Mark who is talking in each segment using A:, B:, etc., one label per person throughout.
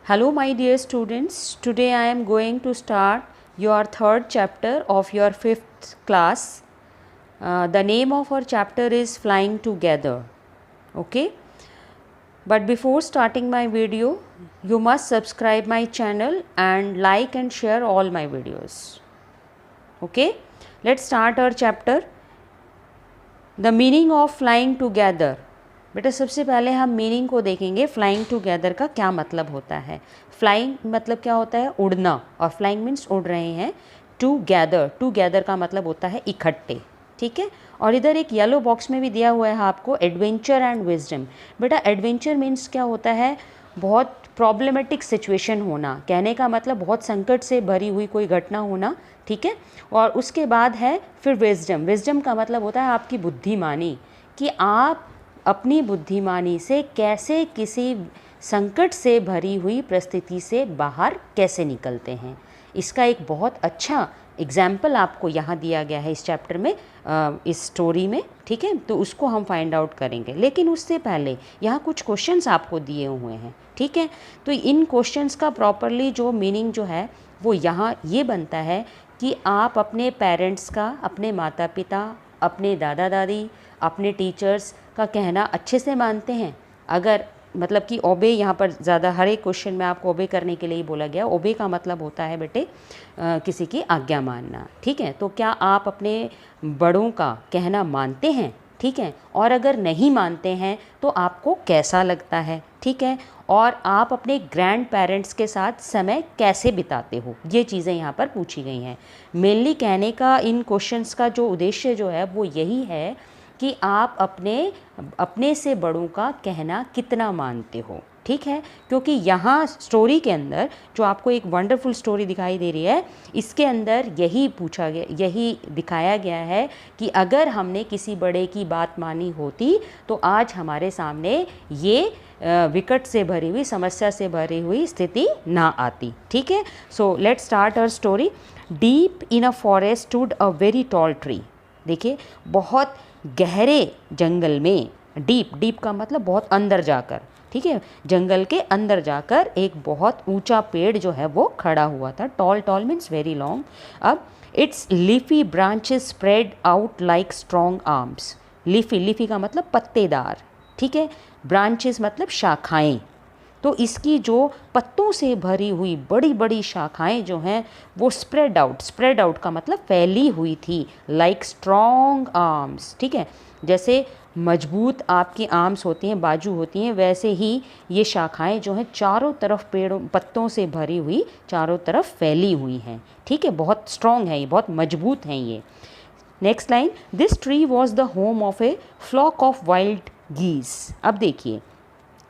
A: Hello my dear students, today I am going to start your third chapter of your fifth class. The name of our chapter is Flying Together. Okay, but before starting my video, you must subscribe my channel and like and share all my videos. Okay, let's start our chapter. The meaning of flying together. बेटा सबसे पहले हम meaning को देखेंगे flying together का क्या मतलब होता है। फ्लाइंग मतलब क्या होता है, उड़ना, और फ्लाइंग मीन्स उड़ रहे हैं। टुगेदर का मतलब होता है इकट्ठे, ठीक है। और इधर एक येलो बॉक्स में भी दिया हुआ है आपको एडवेंचर एंड विजडम। बेटा एडवेंचर मीन्स क्या होता है, बहुत प्रॉब्लमेटिक सिचुएशन होना, कहने का मतलब बहुत संकट से भरी हुई कोई घटना होना, ठीक है। और उसके बाद है फिर विजडम का मतलब होता है आपकी बुद्धिमानी, कि आप अपनी बुद्धिमानी से कैसे किसी संकट से भरी हुई परिस्थिति से बाहर कैसे निकलते हैं। इसका एक बहुत अच्छा एग्जाम्पल आपको यहाँ दिया गया है इस चैप्टर में, इस स्टोरी में, ठीक है। तो उसको हम फाइंड आउट करेंगे, लेकिन उससे पहले यहाँ कुछ क्वेश्चंस आपको दिए हुए हैं, ठीक है। तो इन क्वेश्चंस का प्रॉपरली जो मीनिंग जो है वो यहाँ ये बनता है कि आप अपने पेरेंट्स का, अपने माता पिता, अपने दादा दादी, अपने टीचर्स का कहना अच्छे से मानते हैं। अगर मतलब कि ओबे यहाँ पर ज़्यादा, हर एक क्वेश्चन में आपको ओबे करने के लिए ही बोला गया। ओबे का मतलब होता है बेटे किसी की आज्ञा मानना, ठीक है। तो क्या आप अपने बड़ों का कहना मानते हैं, ठीक है। और अगर नहीं मानते हैं तो आपको कैसा लगता है, ठीक है। और आप अपने ग्रैंड पेरेंट्स के साथ समय कैसे बिताते हो, ये चीज़ें यहाँ पर पूछी गई हैं। मेनली कहने का इन क्वेश्चंस का जो उद्देश्य जो है वो यही है कि आप अपने से बड़ों का कहना कितना मानते हो, ठीक है। क्योंकि यहाँ स्टोरी के अंदर जो आपको एक वंडरफुल स्टोरी दिखाई दे रही है, इसके अंदर यही पूछा गया, यही दिखाया गया है कि अगर हमने किसी बड़े की बात मानी होती तो आज हमारे सामने ये विकट से भरी हुई, समस्या से भरी हुई स्थिति ना आती, ठीक है। So let's start our story. Deep in a forest stood a very tall tree. देखिए, बहुत गहरे जंगल में, डीप का मतलब बहुत अंदर जाकर, ठीक है, जंगल के अंदर जाकर एक बहुत ऊंचा पेड़ जो है वो खड़ा हुआ था। Tall means very long. अब its leafy branches spread out like strong arms. Leafy का मतलब पत्तेदार, ठीक है। ब्रांचेस मतलब शाखाएं। तो इसकी जो पत्तों से भरी हुई बड़ी बड़ी शाखाएं जो हैं वो स्प्रेड आउट का मतलब फैली हुई थी, लाइक स्ट्रॉन्ग आर्म्स, ठीक है। जैसे मजबूत आपकी आर्म्स होती हैं, बाजू होती हैं, वैसे ही ये शाखाएं जो हैं चारों तरफ पेड़ों पत्तों से भरी हुई चारों तरफ फैली हुई हैं, ठीक है। बहुत स्ट्रॉन्ग है ये, बहुत मजबूत हैं ये। Next line, this tree was the home of a flock of wild geese. अब देखिए,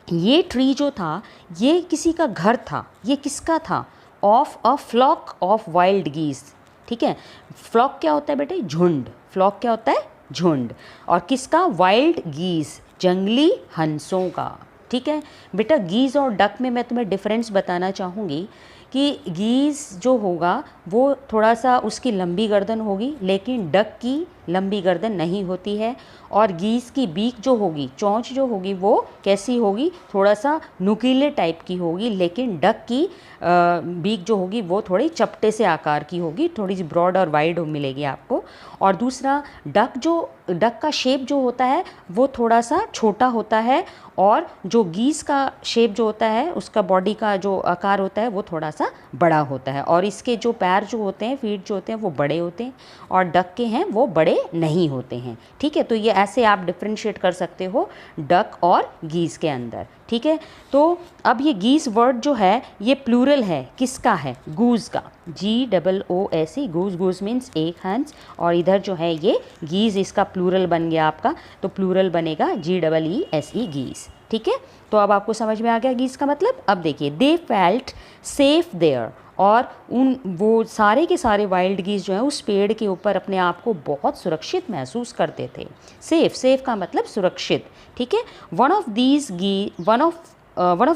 A: ये ट्री जो था ये किसी का घर था। ये किसका था? Of a flock of wild geese, ठीक है। फ्लॉक क्या होता है बेटे? झुंड। फ्लॉक क्या होता है? झुंड। और किसका? वाइल्ड गीस, जंगली हंसों का, ठीक है। बेटा गीज और डक में मैं तुम्हें डिफरेंस बताना चाहूँगी कि गीज जो होगा वो थोड़ा सा उसकी लंबी गर्दन होगी, लेकिन डक की लंबी गर्दन नहीं होती है। और गीज की बीक जो होगी, चोंच जो होगी, वो कैसी होगी? थोड़ा सा नुकीले टाइप की होगी, लेकिन डक की बीक जो होगी वो थोड़ी चपटे से आकार की होगी, थोड़ी सी ब्रॉड और वाइड मिलेगी आपको। और दूसरा, डक का शेप जो होता है वो थोड़ा सा छोटा होता है, और जो गीस का शेप जो होता है, उसका बॉडी का जो आकार होता है वो थोड़ा सा बड़ा होता है। और इसके जो पैर जो होते हैं, फीट जो होते हैं, वो बड़े होते हैं, और डक के हैं वो बड़े नहीं होते हैं, ठीक है। तो ये ऐसे आप डिफ्रेंशिएट कर सकते हो डक और गीस के अंदर, ठीक है। तो अब ये गीस वर्ड जो है ये प्लूरल है, किसका है? गूज का, GOOSE। गूज मीन्स एक हंस, और इधर जो है ये गीज, इसका प्लूरल बन गया आपका, तो प्लूरल बनेगा GEESE, गीज, ठीक है। तो अब आपको समझ में आ गया गीज का मतलब। अब देखिए, दे फेल्ट सेफ देयर। और वो सारे के सारे वाइल्ड गीज जो हैं उस पेड़ के ऊपर अपने आप को बहुत सुरक्षित महसूस करते थे। सेफ का मतलब सुरक्षित, ठीक है। One of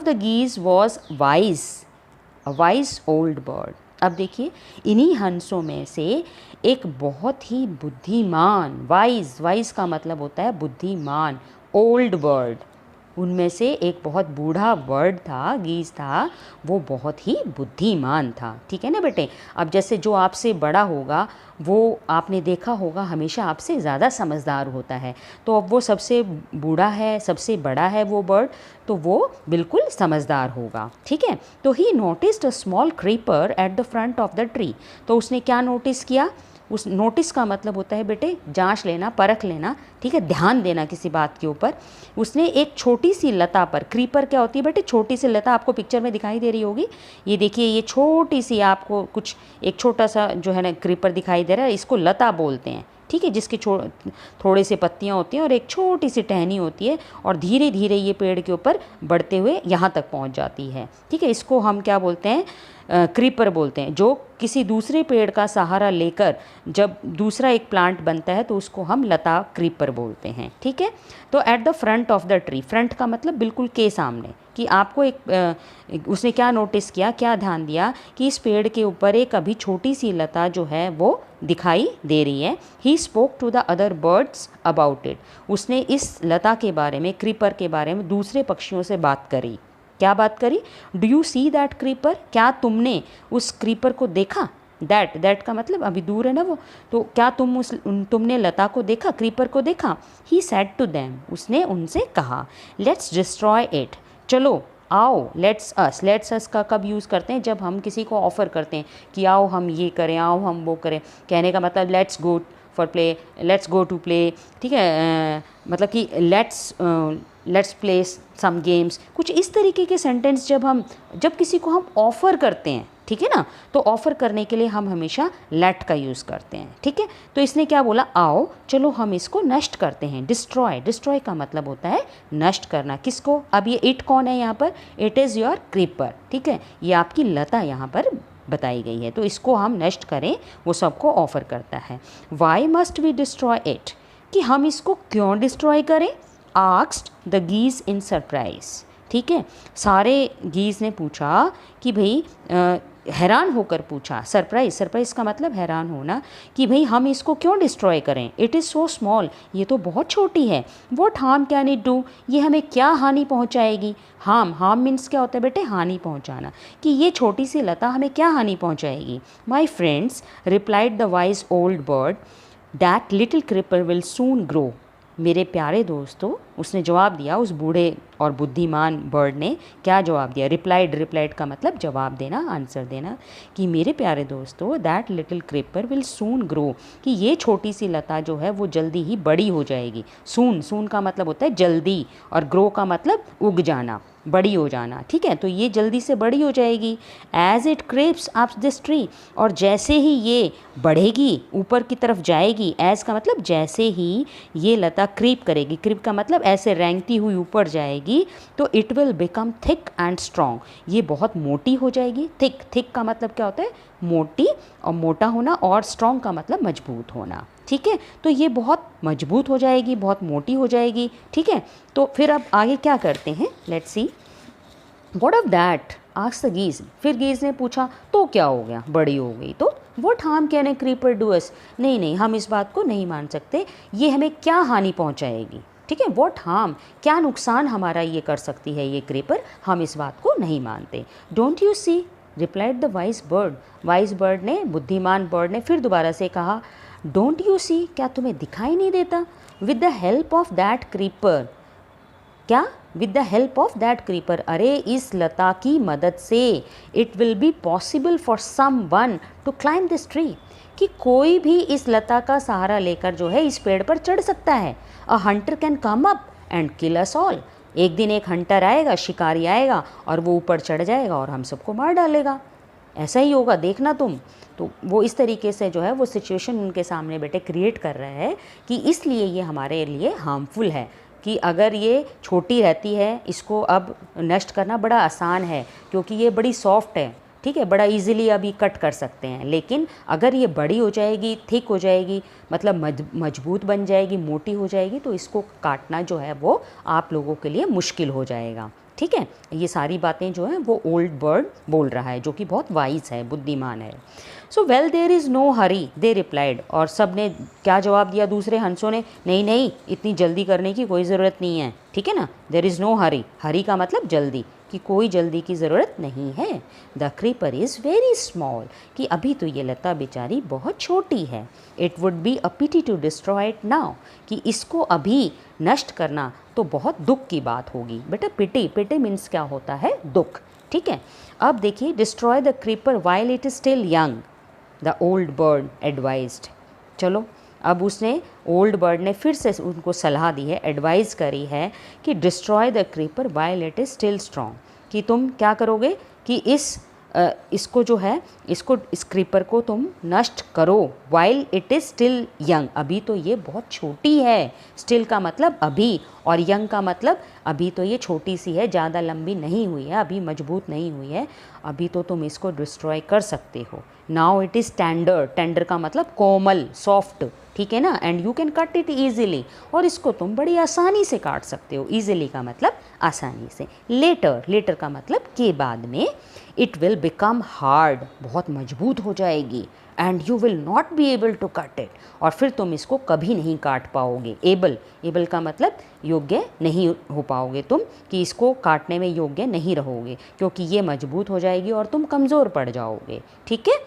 A: the geese was wise, a wise old bird. अब देखिए, इन्हीं हंसों में से एक बहुत ही बुद्धिमान, वाइज का मतलब होता है बुद्धिमान, ओल्ड बर्ड, उनमें से एक बहुत बूढ़ा बर्ड था, गीज़ था, वो बहुत ही बुद्धिमान था। ठीक है ना बेटे। अब जैसे जो आपसे बड़ा होगा वो आपने देखा होगा हमेशा आपसे ज़्यादा समझदार होता है, तो अब वो सबसे बूढ़ा है, सबसे बड़ा है वो बर्ड, तो वो बिल्कुल समझदार होगा। ठीक है। तो ही noticed a small creeper at the front of the tree. तो उसने क्या नोटिस किया? उस नोटिस का मतलब होता है बेटे जांच लेना, परख लेना। ठीक है, ध्यान देना किसी बात के ऊपर। उसने एक छोटी सी लता पर, क्रीपर क्या होती है बेटे? छोटी सी लता, आपको पिक्चर में दिखाई दे रही होगी। ये देखिए, ये छोटी सी आपको कुछ एक छोटा सा जो है ना क्रीपर दिखाई दे रहा है, इसको लता बोलते हैं। ठीक है, जिसके थोड़े से पत्तियाँ होती हैं और एक छोटी सी टहनी होती है, और धीरे धीरे ये पेड़ के ऊपर बढ़ते हुए यहाँ तक पहुँच जाती है। ठीक है, इसको हम क्या बोलते हैं? क्रीपर बोलते हैं। जो किसी दूसरे पेड़ का सहारा लेकर जब दूसरा एक प्लांट बनता है तो उसको हम लता क्रीपर बोलते हैं। ठीक है। तो at the front of the tree, front का मतलब बिल्कुल के सामने, कि आपको उसने क्या नोटिस किया, क्या ध्यान दिया कि इस पेड़ के ऊपर एक अभी छोटी सी लता जो है वो दिखाई दे रही है। He spoke to the other birds about it. उसने इस लता के बारे में, क्रीपर के बारे में दूसरे पक्षियों से बात करी। क्या बात करी? Do you see that creeper? क्या तुमने उस क्रीपर को देखा? दैट का मतलब अभी दूर है ना वो, तो क्या तुमने लता को देखा, क्रीपर को देखा? ही सेड टू देम, उसने उनसे कहा, लेट्स डिस्ट्रॉय इट, चलो आओ। लेट्स अस का कब यूज़ करते हैं? जब हम किसी को ऑफ़र करते हैं कि आओ हम ये करें, आओ हम वो करें। कहने का मतलब let's go for play, let's go to play. ठीक है, मतलब कि लेट्स प्ले सम गेम्स, कुछ इस तरीके के सेंटेंस जब किसी को हम ऑफ़र करते हैं, ठीक है ना, तो ऑफ़र करने के लिए हम हमेशा लेट का यूज़ करते हैं। ठीक है, तो इसने क्या बोला? आओ चलो हम इसको नष्ट करते हैं। डिस्ट्रॉय का मतलब होता है नष्ट करना। किसको? अब ये इट कौन है यहाँ पर? It is your creeper. ठीक है, ये आपकी लता यहाँ पर बताई गई है, तो इसको हम नष्ट करें, वो सबको ऑफ़र करता है। Why must we destroy it, कि हम इसको क्यों डिस्ट्रॉय करें? Asked the geese in surprise. ठीक है, सारे गीज़ ने पूछा कि भाई, हैरान होकर पूछा। सरप्राइज का मतलब हैरान होना, कि भाई हम इसको क्यों डिस्ट्रॉय करें? इट इज़ सो स्मॉल, ये तो बहुत छोटी है। What harm can it do, ये हमें क्या हानि पहुंचाएगी? हार्म मीन्स क्या होता है बेटे? हानि पहुंचाना, कि ये छोटी सी लता हमें क्या हानि पहुंचाएगी? My friends, replied the wise old bird, that little creeper will soon grow. मेरे प्यारे दोस्तों, उसने जवाब दिया, उस बूढ़े और बुद्धिमान बर्ड ने क्या जवाब दिया? रिप्लाइड का मतलब जवाब देना, आंसर देना, कि मेरे प्यारे दोस्तों, that little creeper will soon grow, कि ये छोटी सी लता जो है वो जल्दी ही बड़ी हो जाएगी। सून का मतलब होता है जल्दी, और ग्रो का मतलब उग जाना, बड़ी हो जाना। ठीक है, तो ये जल्दी से बड़ी हो जाएगी। As it creeps up this tree, और जैसे ही ये बढ़ेगी, ऊपर की तरफ जाएगी, एज का मतलब जैसे ही ये लता क्रीप करेगी, क्रीप का मतलब ऐसे रेंगती हुई ऊपर जाएगी, तो it will become thick and strong, ये बहुत मोटी हो जाएगी। थिक का मतलब क्या होता है? मोटी, और मोटा होना, और स्ट्रॉन्ग का मतलब मजबूत होना। ठीक है, तो ये बहुत मजबूत हो जाएगी, बहुत मोटी हो जाएगी। ठीक है, तो फिर अब आगे क्या करते हैं? Let's see. What of that, asked the geese. फिर गीज़ ने पूछा, तो क्या हो गया, बड़ी हो गई तो? What harm can a creeper do us, नहीं, हम इस बात को नहीं मान सकते, ये हमें क्या हानि पहुंचाएगी? ठीक है, व्हाट हार्म, क्या नुकसान हमारा ये कर सकती है ये क्रीपर, हम इस बात को नहीं मानते। Don't you see, replied the wise bird ने, बुद्धिमान बर्ड ने फिर दोबारा से कहा, डोंट यू सी, क्या तुम्हें दिखाई नहीं देता? With the help of that creeper, क्या? With the help of that creeper, अरे इस लता की मदद से, it will be possible for someone to climb this tree, कि कोई भी इस लता का सहारा लेकर जो है इस पेड़ पर चढ़ सकता है। अ Hunter can come up and kill us all, एक दिन एक हंटर आएगा, शिकारी आएगा, और वो ऊपर चढ़ जाएगा और हम सबको मार डालेगा। ऐसा ही होगा, देखना तुम। तो वो इस तरीके से जो है वो सिचुएशन उनके सामने बेटे क्रिएट कर रहा है कि इसलिए ये हमारे लिए हार्मफुल है, कि अगर ये छोटी रहती है, इसको अब नष्ट करना बड़ा आसान है क्योंकि ये बड़ी सॉफ्ट है। ठीक है, बड़ा इजीली अभी कट कर सकते हैं, लेकिन अगर ये बड़ी हो जाएगी, थिक हो जाएगी, मतलब मजबूत बन जाएगी, मोटी हो जाएगी, तो इसको काटना जो है वो आप लोगों के लिए मुश्किल हो जाएगा। ठीक है, ये सारी बातें जो हैं वो ओल्ड बर्ड बोल रहा है, जो कि बहुत वाइज है, बुद्धिमान है। So well there is no hurry they replied, और सब ने क्या जवाब दिया, दूसरे हंसों ने, नहीं नहीं इतनी जल्दी करने की कोई ज़रूरत नहीं है, ठीक है ना। देयर इज़ नो हरी, हरी का मतलब जल्दी, कि कोई जल्दी की ज़रूरत नहीं है। The creeper is very small, कि अभी तो ये लता बेचारी बहुत छोटी है। It would be a pity to destroy it now, कि इसको अभी नष्ट करना तो बहुत दुख की बात होगी। बेटा पिटी, पिटी मीन्स क्या होता है, दुख, ठीक है। अब देखिए, destroy the creeper while it is still young, the old bird advised. चलो, अब उसने, ओल्ड बर्ड ने फिर से उनको सलाह दी है, एडवाइस करी है कि destroy the creeper while it is still strong, कि तुम क्या करोगे कि इसको जो है, इस क्रीपर को तुम नष्ट करो, while it is still young, अभी तो ये बहुत छोटी है। स्टिल का मतलब अभी, और यंग का मतलब अभी तो ये छोटी सी है, ज़्यादा लंबी नहीं हुई है, अभी मजबूत नहीं हुई है, अभी तो तुम इसको डिस्ट्रॉय कर सकते हो। Now it is tender, tender का मतलब कोमल, सॉफ्ट, ठीक है ना, and you can cut it easily, और इसको तुम बड़ी आसानी से काट सकते हो। ईजिली का मतलब आसानी से। लेटर, लेटर का मतलब के बाद में, इट विल बिकम हार्ड, बहुत मजबूत हो जाएगी, and you will not be able to cut it, और फिर तुम इसको कभी नहीं काट पाओगे। एबल, एबल का मतलब योग्य नहीं हो पाओगे तुम, कि इसको काटने में योग्य नहीं रहोगे, क्योंकि ये मजबूत हो जाएगी और तुम कमज़ोर पड़ जाओगे, ठीक है।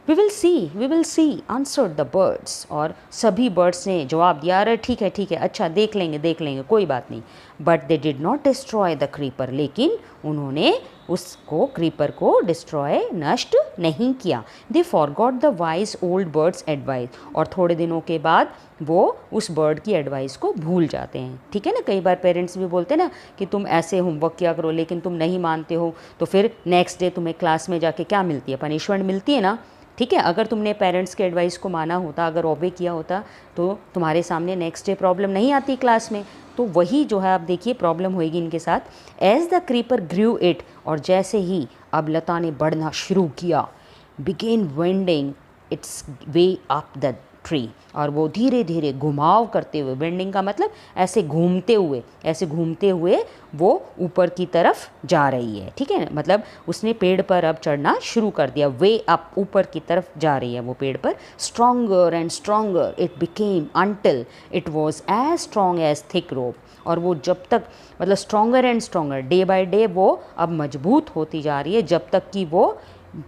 A: We will see answered the birds, और सभी बर्ड्स ने जवाब दिया, अरे ठीक है ठीक है, अच्छा देख लेंगे कोई बात नहीं। But they did not destroy the creeper, लेकिन उन्होंने उसको, क्रीपर को डिस्ट्रॉय, नष्ट नहीं किया। They forgot the wise old bird's advice, और थोड़े दिनों के बाद वो उस बर्ड की एडवाइस को भूल जाते हैं, ठीक है ना। कई बार पेरेंट्स भी बोलते हैं ना कि तुम ऐसे होमवर्क किया करो, लेकिन तुम नहीं मानते हो, तो फिर नेक्स्ट डे तुम्हें क्लास में जाके क्या मिलती है, पनिशमेंट मिलती है ना, ठीक है। अगर तुमने पेरेंट्स के एडवाइस को माना होता, अगर ओबे किया होता, तो तुम्हारे सामने नेक्स्ट डे प्रॉब्लम नहीं आती क्लास में। तो वही जो है, आप देखिए प्रॉब्लम होएगी इनके साथ। As the creeper grew it, और जैसे ही अब लता ने बढ़ना शुरू किया, began winding its way up the tree, और वो धीरे धीरे घुमाव करते हुए, बेंडिंग का मतलब ऐसे घूमते हुए वो ऊपर की तरफ जा रही है, ठीक है। मतलब उसने पेड़ पर अब चढ़ना शुरू कर दिया, वे अप, ऊपर की तरफ जा रही है वो पेड़ पर। Stronger and stronger it became until it was as strong as thick rope, और वो जब तक, मतलब stronger and stronger, day by day वो अब मजबूत होती जा रही है, जब तक कि वो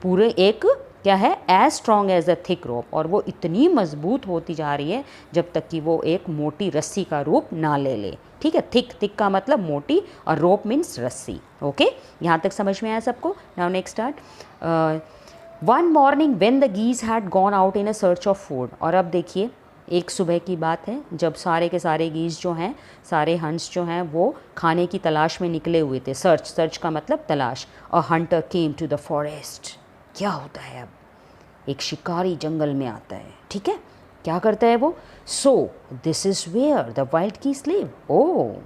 A: पूरे एक, क्या है, as strong as a thick rope, और वो इतनी मजबूत होती जा रही है जब तक कि वो एक मोटी रस्सी का रूप ना ले ले, ठीक है। थिक, थिक का मतलब मोटी, और रोप मीन्स रस्सी, ओके। यहाँ तक समझ में आया सबको। Now next start. One morning when the geese had gone out in a search of food, और अब देखिए एक सुबह की बात है, जब सारे के सारे गीज जो हैं, सारे हंस जो हैं, वो खाने की तलाश में निकले हुए थे। सर्च, सर्च का मतलब तलाश। A hunter came to the forest, क्या होता है, अब एक शिकारी जंगल में आता है, ठीक है। क्या करता है वो, so this is where the wild geese live, oh,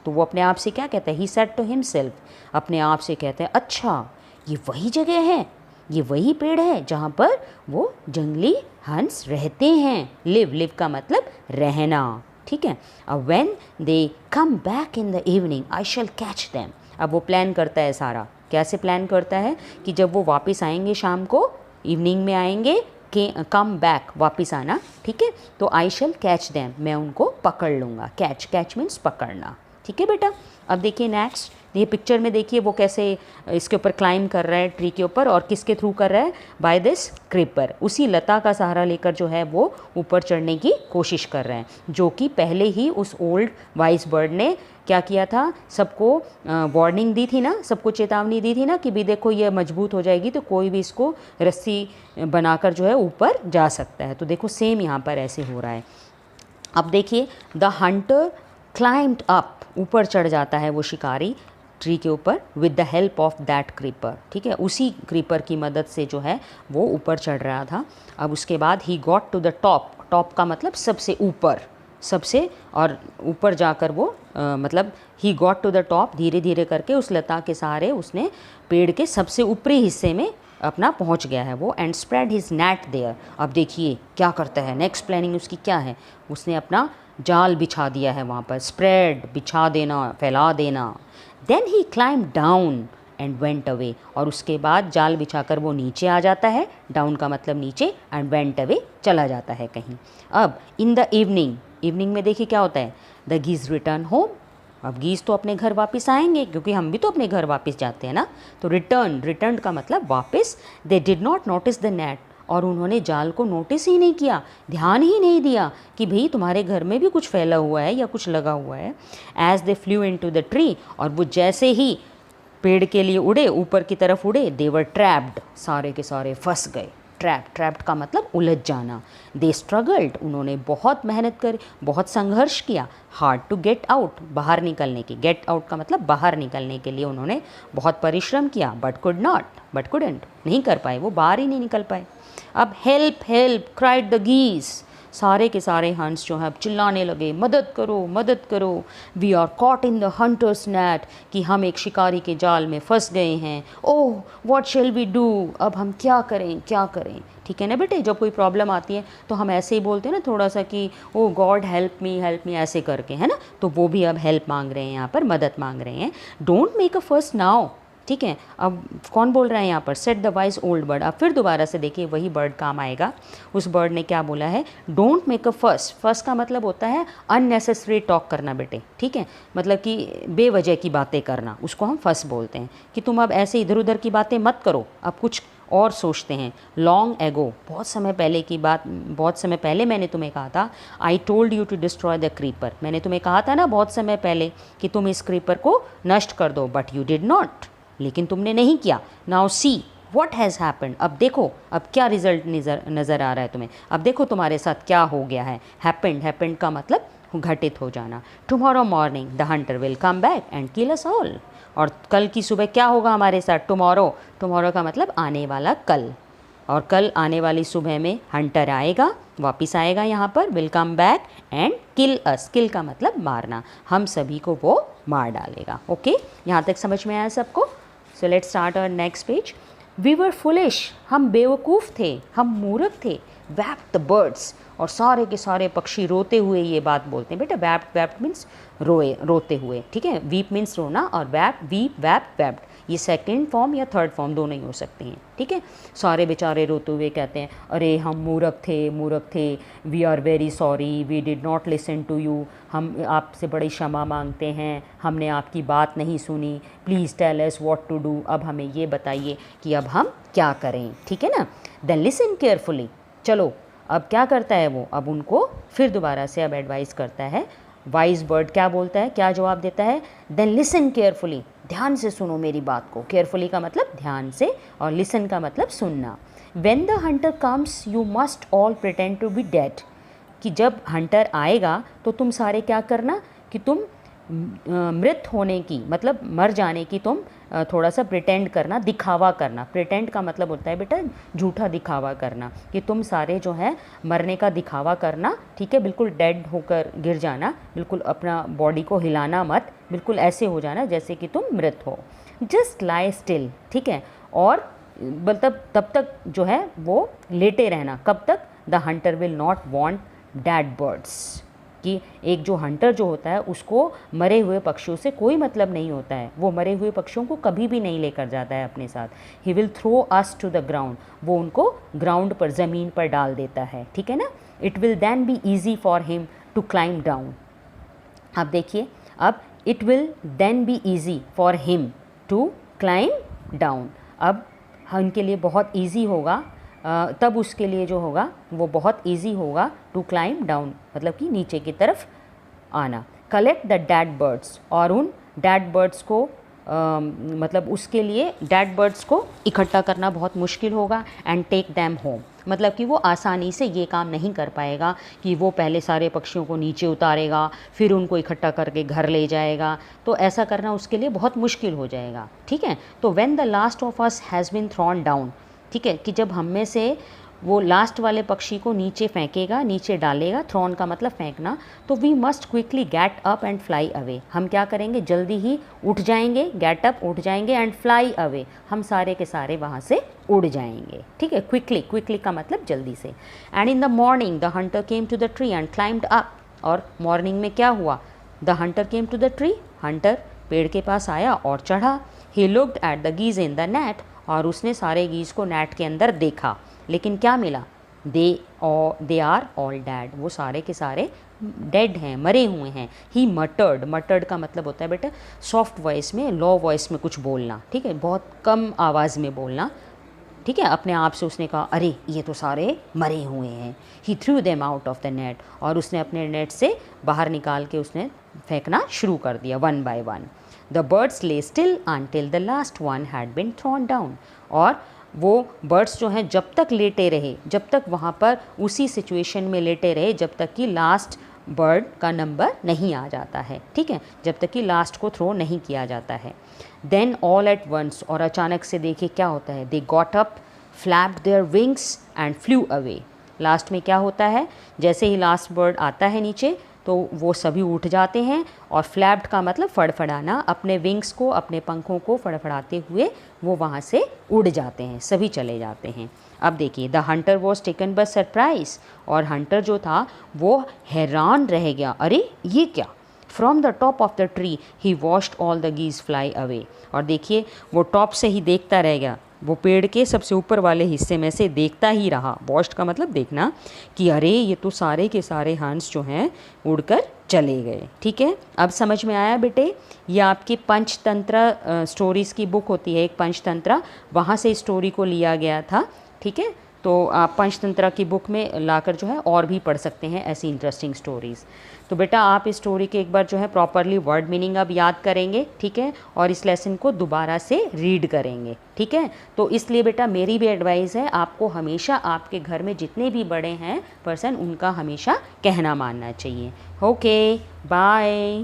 A: तो वो अपने आप से क्या कहता है, ही सेड टू हिमसेल्फ, अपने आप से कहता है, अच्छा ये वही जगह है, ये वही पेड़ है जहाँ पर वो जंगली हंस रहते हैं। लिव, लिव का मतलब रहना, ठीक है। अब when they come back in the evening I shall catch them, अब वो प्लान करता है सारा। कैसे प्लान करता है कि जब वो वापस आएंगे शाम को, इवनिंग में आएंगे, कि कम बैक, वापस आना, ठीक है, तो आई शैल कैच देम, मैं उनको पकड़ लूँगा। कैच, कैच मीन्स पकड़ना, ठीक है बेटा। अब देखिए नेक्स्ट, ये पिक्चर में देखिए वो कैसे इसके ऊपर क्लाइंब कर रहा है, ट्री के ऊपर, और किसके थ्रू कर रहा है, बाय दिस क्रीपर, उसी लता का सहारा लेकर जो है वो ऊपर चढ़ने की कोशिश कर रहे हैं, जो कि पहले ही उस ओल्ड वाइस बर्ड ने क्या किया था, सबको वार्निंग दी थी ना, सबको चेतावनी दी थी ना, कि भी देखो ये मजबूत हो जाएगी तो कोई भी इसको रस्सी बनाकर जो है ऊपर जा सकता है। तो देखो सेम यहाँ पर ऐसे हो रहा है। अब देखिए, द हंटर क्लाइम्ड अप, ऊपर चढ़ जाता है वो शिकारी ट्री के ऊपर, with the help of that creeper, ठीक है, उसी क्रीपर की मदद से जो है वो ऊपर चढ़ रहा था। अब उसके बाद he got to the top, top का मतलब सबसे ऊपर, सबसे, और ऊपर जाकर वो मतलब he got to the top, धीरे धीरे करके उस लता के सहारे उसने पेड़ के सबसे ऊपरी हिस्से में अपना पहुंच गया है वो। And spread his net there, अब देखिए क्या करता है, नेक्स्ट प्लानिंग उसकी क्या है, उसने अपना जाल बिछा दिया है वहाँ पर। स्प्रेड, बिछा देना, फैला देना। Then he climbed down and went away, और उसके बाद जाल बिछाकर वो नीचे आ जाता है, डाउन का मतलब नीचे, एंड वेंट अवे चला जाता है कहीं। अब इन द इवनिंग, इवनिंग में देखिए क्या होता है, द गीज रिटर्न होम, अब गीज तो अपने घर वापस आएंगे क्योंकि हम भी तो अपने घर वापस जाते हैं ना, तो रिटर्न, रिटर्न का मतलब वापस। दे did not notice the net, और उन्होंने जाल को नोटिस ही नहीं किया, ध्यान ही नहीं दिया कि भाई तुम्हारे घर में भी कुछ फैला हुआ है या कुछ लगा हुआ है। As they flew in to the tree, और वो जैसे ही पेड़ के लिए उड़े, ऊपर की तरफ उड़े, दे वर ट्रैप्ड, सारे के सारे फंस गए। ट्रैप, ट्रैप्ड का मतलब उलझ जाना। दे स्ट्रगल्ड, उन्होंने बहुत मेहनत करी, बहुत संघर्ष किया। हार्ड टू गेट आउट, बाहर निकलने की, गेट आउट का मतलब बाहर निकलने के लिए उन्होंने बहुत परिश्रम किया। But could not, but couldn't, नहीं कर पाए, वो बाहर ही नहीं निकल पाए। अब हेल्प हेल्प क्राइड द गीस, सारे के सारे हंस जो है अब चिल्लाने लगे, मदद करो मदद करो। We are caught in the hunter's net, कि हम एक शिकारी के जाल में फंस गए हैं। Oh what shall we do, अब हम क्या करें क्या करें। ठीक है ना बेटे, जब कोई प्रॉब्लम आती है तो हम ऐसे ही बोलते हैं ना थोड़ा सा कि ओ गॉड हेल्प मी ऐसे करके, है ना, तो वो भी अब हेल्प मांग रहे हैं, यहाँ पर मदद मांग रहे हैं। Don't make a first now, ठीक है। अब कौन बोल रहा है यहाँ पर, set the wise old bird. अब फिर दोबारा से देखिए वही बर्ड काम आएगा। उस बर्ड ने क्या बोला है, don't make a first, first का मतलब होता है अननेसेसरी टॉक करना बेटे, ठीक है, मतलब कि बेवजह की बातें करना, उसको हम फर्स्ट बोलते हैं, कि तुम अब ऐसे इधर उधर की बातें मत करो, अब कुछ और सोचते हैं। लॉन्ग एगो, बहुत समय पहले की बात, बहुत समय पहले मैंने तुम्हें कहा था, I told you to destroy the creeper, मैंने तुम्हें कहा था ना बहुत समय पहले कि तुम इस क्रीपर को नष्ट कर दो, बट यू डिड नॉट, लेकिन तुमने नहीं किया। Now see what has happened, अब देखो अब क्या रिजल्ट नज़र आ रहा है तुम्हें, अब देखो तुम्हारे साथ क्या हो गया है। हैपेंड, हैपेंड का मतलब घटित हो जाना। Tomorrow morning the Hunter will come back and kill us all, और कल की सुबह क्या होगा हमारे साथ, टुमारो, टुमारो का मतलब आने वाला कल, और कल आने वाली सुबह में हंटर आएगा, वापस आएगा यहाँ पर, will come back and kill us, kill का मतलब मारना, हम सभी को वो मार डालेगा। ओके, यहाँ तक समझ में आया सबको। So let's start our next page. We were foolish, हम बेवकूफ़ थे, हम मूर्ख थे। वैप्ड द बर्ड्स, और सारे के सारे पक्षी रोते हुए ये बात बोलते हैं बेटा। वैप्ड, वैप्ड मीन्स रोए, रोते हुए, ठीक है। वीप मीन्स रोना, और वैप, वीप, वैप, वैप्ड, ये सेकंड फॉर्म या थर्ड फॉर्म दोनों ही हो सकते हैं, ठीक है। सारे बेचारे रोते हुए कहते हैं, अरे हम मूर्ख थे, मूर्ख थे। We are very sorry, we did not listen to you, हम आपसे बड़ी क्षमा मांगते हैं, हमने आपकी बात नहीं सुनी। Please tell us what to do, अब हमें ये बताइए कि अब हम क्या करें, ठीक है ना। देन लिसन केयरफुली, चलो अब क्या करता है वो, अब उनको फिर दोबारा से अब एडवाइस करता है। वाइज बर्ड क्या बोलता है, क्या जवाब देता है, देन लिसन केयरफुली, ध्यान से सुनो मेरी बात को। केयरफुली का मतलब ध्यान से, और लिसन का मतलब सुनना। When the hunter comes you must all pretend to be dead, कि जब हंटर आएगा तो तुम सारे क्या करना, कि तुम मृत होने की मतलब मर जाने की तुम थोड़ा सा प्रिटेंड करना, दिखावा करना। प्रिटेंड का मतलब होता है बेटा झूठा दिखावा करना, कि तुम सारे जो है मरने का दिखावा करना, ठीक है, बिल्कुल डेड होकर गिर जाना, बिल्कुल अपना बॉडी को हिलाना मत, बिल्कुल ऐसे हो जाना जैसे कि तुम मृत हो। जस्ट लाई स्टिल, ठीक है, और मतलब तब तक जो है वो लेटे रहना, कब तक, the Hunter will not want dead birds, कि एक जो हंटर जो होता है उसको मरे हुए पक्षियों से कोई मतलब नहीं होता है, वो मरे हुए पक्षियों को कभी भी नहीं लेकर जाता है अपने साथ। He will throw us to the ground, वो उनको ग्राउंड पर, ज़मीन पर डाल देता है, ठीक है ना। It will then be easy for him to climb down, अब देखिए, अब it will then be easy for him to climb down, अब उनके लिए बहुत ईजी होगा, तब उसके लिए जो होगा वो बहुत इजी होगा टू क्लाइम डाउन, मतलब कि नीचे की तरफ आना। कलेक्ट द डेड बर्ड्स, और उन डेड बर्ड्स को मतलब उसके लिए डेड बर्ड्स को इकट्ठा करना बहुत मुश्किल होगा। एंड टेक दैम होम, मतलब कि वो आसानी से ये काम नहीं कर पाएगा कि वो पहले सारे पक्षियों को नीचे उतारेगा फिर उनको इकट्ठा करके घर ले जाएगा, तो ऐसा करना उसके लिए बहुत मुश्किल हो जाएगा, ठीक है। तो when the last of us has been thrown down, ठीक है, कि जब हम में से वो लास्ट वाले पक्षी को नीचे फेंकेगा, नीचे डालेगा, थ्रोन का मतलब फेंकना, तो we must quickly get up and fly away, हम क्या करेंगे, जल्दी ही उठ जाएंगे, गेट अप उठ जाएंगे, एंड फ्लाई अवे, हम सारे के सारे वहाँ से उड़ जाएंगे, ठीक है। क्विकली, क्विकली का मतलब जल्दी से। And in the morning the hunter came to the tree and climbed up, और मॉर्निंग में क्या हुआ, the hunter came to the tree, hunter पेड़ के पास आया और चढ़ा। He looked at the geese in the net, और उसने सारे गीज को नेट के अंदर देखा, लेकिन क्या मिला? दे आर ऑल डेड, वो सारे के सारे डेड हैं, मरे हुए हैं। ही मटर्ड, मटर्ड का मतलब होता है बेटा सॉफ्ट वॉइस में, लो वॉइस में कुछ बोलना, ठीक है, बहुत कम आवाज़ में बोलना, ठीक है। अपने आप से उसने कहा अरे ये तो सारे मरे हुए हैं। He threw them out of the net, और उसने अपने नेट से बाहर निकाल के उसने फेंकना शुरू कर दिया one by one. The birds lay still until the last one had been thrown down, और वो बर्ड्स जो हैं जब तक लेटे रहे, जब तक वहाँ पर उसी सिचुएशन में लेटे रहे जब तक कि लास्ट बर्ड का नंबर नहीं आ जाता है, ठीक है, जब तक कि लास्ट को थ्रो नहीं किया जाता है। देन ऑल एट वंस, और अचानक से देखिए क्या होता है, they got up, flapped their wings and flu away. Last में क्या होता है, जैसे ही लास्ट बर्ड आता है नीचे तो वो सभी उठ जाते हैं, और फ्लैप्ड का मतलब फड़फड़ाना, अपने विंग्स को, अपने पंखों को फड़फड़ाते हुए वो वहाँ से उड़ जाते हैं, सभी चले जाते हैं। अब देखिए, the hunter was taken by surprise, और हंटर जो था वो हैरान रह गया, अरे ये क्या। From the top of the tree he watched all the geese fly away, और देखिए वो टॉप से ही देखता रह गया, वो पेड़ के सबसे ऊपर वाले हिस्से में से देखता ही रहा। वॉच्ड का मतलब देखना, कि अरे ये तो सारे के सारे हंस जो हैं उड़कर चले गए, ठीक है। अब समझ में आया बेटे, ये आपकी पंचतंत्र स्टोरीज़ की बुक होती है, एक पंचतंत्र, वहाँ से स्टोरी को लिया गया था, ठीक है। तो आप पंचतंत्र की बुक में लाकर जो है और भी पढ़ सकते हैं ऐसी इंटरेस्टिंग स्टोरीज़। तो बेटा आप इस स्टोरी के एक बार जो है प्रॉपरली वर्ड मीनिंग अब याद करेंगे, ठीक है, और इस लेसन को दोबारा से रीड करेंगे, ठीक है। तो इसलिए बेटा मेरी भी एडवाइस है, आपको हमेशा आपके घर में जितने भी बड़े हैं पर्सन, उनका हमेशा कहना मानना चाहिए। Okay, bye.